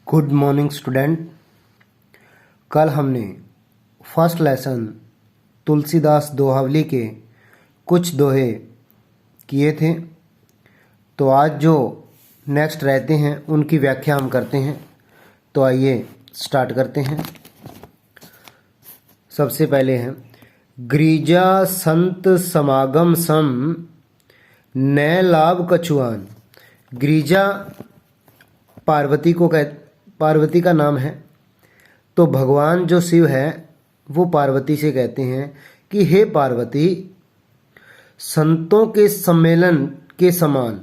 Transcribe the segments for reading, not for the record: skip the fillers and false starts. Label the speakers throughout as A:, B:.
A: Good morning student. कल हमने first lesson Tulsidas Dohavali के कुछ दोहे किए थे, तो आज जो नेक्स्ट रहते हैं उनकी व्याख्या हम करते हैं। तो आइए स्टार्ट करते हैं। सबसे पहले है गिरिजा संत समागम सम नए लाभ कछुआन। गिरिजा पार्वती का नाम है, तो भगवान जो शिव है वो पार्वती से कहते हैं कि हे पार्वती, संतों के सम्मेलन के समान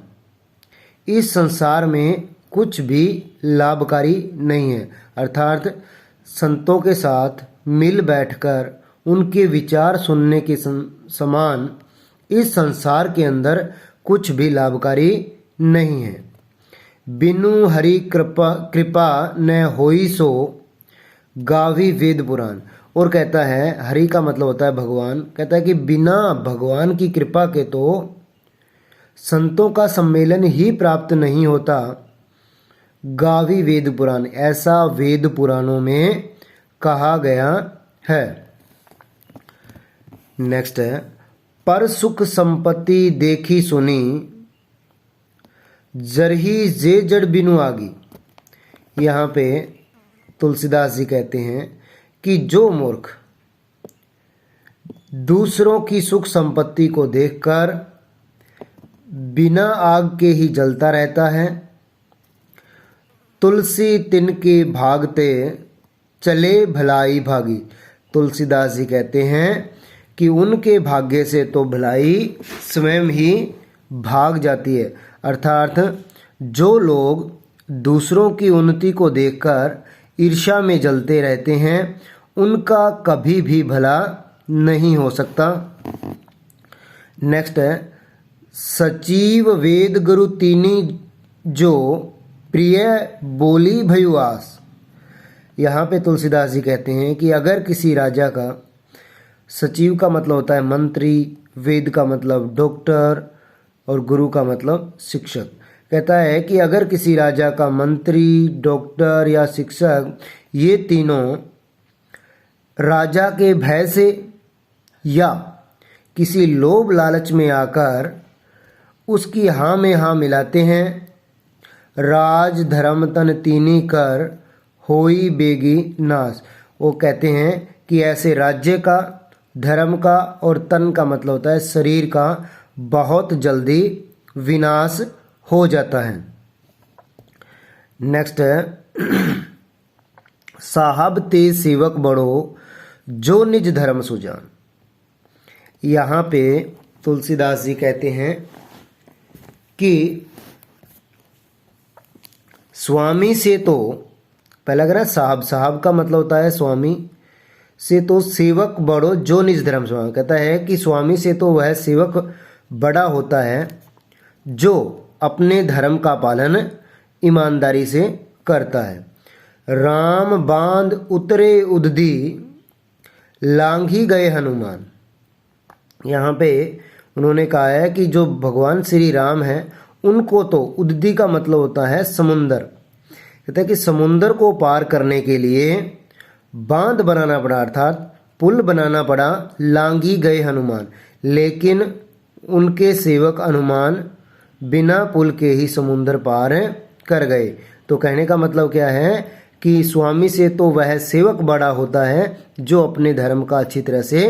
A: इस संसार में कुछ भी लाभकारी नहीं है। अर्थात संतों के साथ मिल बैठकर उनके विचार सुनने के समान इस संसार के अंदर कुछ भी लाभकारी नहीं है। बिनु हरि कृपा न होई सो गावी वेद पुराण। और कहता है, हरि का मतलब होता है भगवान, कहता है कि बिना भगवान की कृपा के तो संतों का सम्मेलन ही प्राप्त नहीं होता। गावी वेद पुराण, ऐसा वेद पुराणों में कहा गया है। नेक्स्ट है पर सुख संपत्ति देखी सुनी जरही जे जड़ बिनु आगी। यहाँ पे तुलसीदास जी कहते हैं कि जो मूर्ख दूसरों की सुख संपत्ति को देखकर बिना आग के ही जलता रहता है, तुलसी तिनके भागते चले भलाई भागी। तुलसीदास जी कहते हैं कि उनके भाग्य से तो भलाई स्वयं ही भाग जाती है। अर्थात जो लोग दूसरों की उन्नति को देखकर ईर्ष्या में जलते रहते हैं, उनका कभी भी भला नहीं हो सकता। नेक्स्ट है सचिव वेद गुरु तीनी जो प्रिय बोली भयुआस। यहाँ पे तुलसीदास जी कहते हैं कि अगर किसी राजा का, सचिव का मतलब होता है मंत्री, वेद का मतलब डॉक्टर और गुरु का मतलब शिक्षक। कहता है कि अगर किसी राजा का मंत्री, डॉक्टर या शिक्षक, ये तीनों राजा के भय से या किसी लोभ लालच में आकर उसकी हाँ में हाँ मिलाते हैं, राज धर्म तन तीनी कर होई बेगी नाश। वो कहते हैं कि ऐसे राज्य का, धर्म का और तन का मतलब होता है शरीर का बहुत जल्दी विनाश हो जाता है। नेक्स्ट है साहब ते सेवक बड़ो जो निज धर्म सुजान। यहाँ पे तुलसीदास जी कहते हैं कि स्वामी से तो, पहला अगर साहब, साहब का मतलब होता है स्वामी, से तो सेवक बड़ो जो निज धर्म सुजान। कहता है कि स्वामी से तो वह सेवक बड़ा होता है जो अपने धर्म का पालन ईमानदारी से करता है। राम बांध उतरे उदधी लांघी गए हनुमान। यहाँ पे उन्होंने कहा है कि जो भगवान श्री राम हैं उनको तो उदधी का मतलब होता है समुंदर। कहते हैं कि समुंदर को पार करने के लिए बांध बनाना पड़ा, अर्थात पुल बनाना पड़ा। लांघी गए हनुमान, लेकिन उनके सेवक हनुमान बिना पुल के ही समुद्र पार कर गए। तो कहने का मतलब क्या है कि स्वामी से तो वह सेवक बड़ा होता है जो अपने धर्म का अच्छी तरह से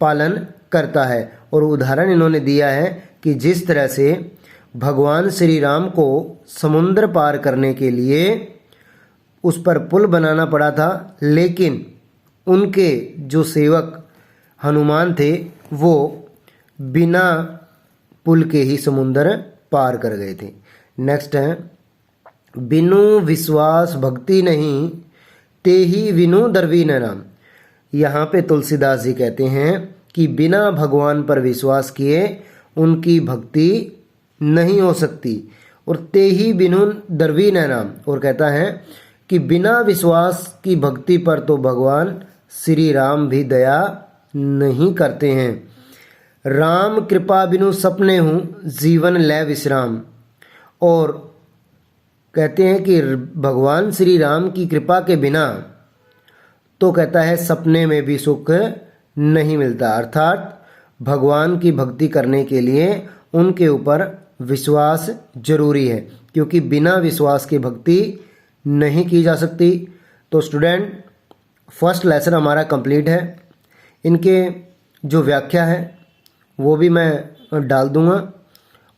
A: पालन करता है। और उदाहरण इन्होंने दिया है कि जिस तरह से भगवान श्री राम को समुद्र पार करने के लिए उस पर पुल बनाना पड़ा था, लेकिन उनके जो सेवक हनुमान थे वो बिना पुल के ही समुद्र पार कर गए थे। नेक्स्ट है बिनु विश्वास भक्ति नहीं ते ही विनु दरवी न नाम। यहाँ पे तुलसीदास जी कहते हैं कि बिना भगवान पर विश्वास किए उनकी भक्ति नहीं हो सकती। और ते ही बिनु दरवी न नाम, और कहता है कि बिना विश्वास की भक्ति पर तो भगवान श्री राम भी दया नहीं करते हैं। राम कृपा बिनु सपने हूँ जीवन लय विश्राम। और कहते हैं कि भगवान श्री राम की कृपा के बिना तो कहता है सपने में भी सुख नहीं मिलता। अर्थात भगवान की भक्ति करने के लिए उनके ऊपर विश्वास जरूरी है, क्योंकि बिना विश्वास के भक्ति नहीं की जा सकती। तो स्टूडेंट, फर्स्ट लेसन हमारा कंप्लीट है। इनके जो व्याख्या है वो भी मैं डाल दूंगा,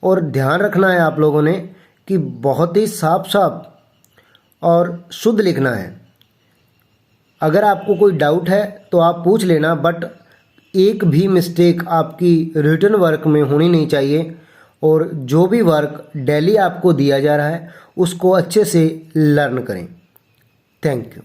A: और ध्यान रखना है आप लोगों ने कि बहुत ही साफ साफ और शुद्ध लिखना है। अगर आपको कोई डाउट है तो आप पूछ लेना, बट एक भी मिस्टेक आपकी रिटन वर्क में होनी नहीं चाहिए। और जो भी वर्क डेली आपको दिया जा रहा है उसको अच्छे से लर्न करें। Thank you.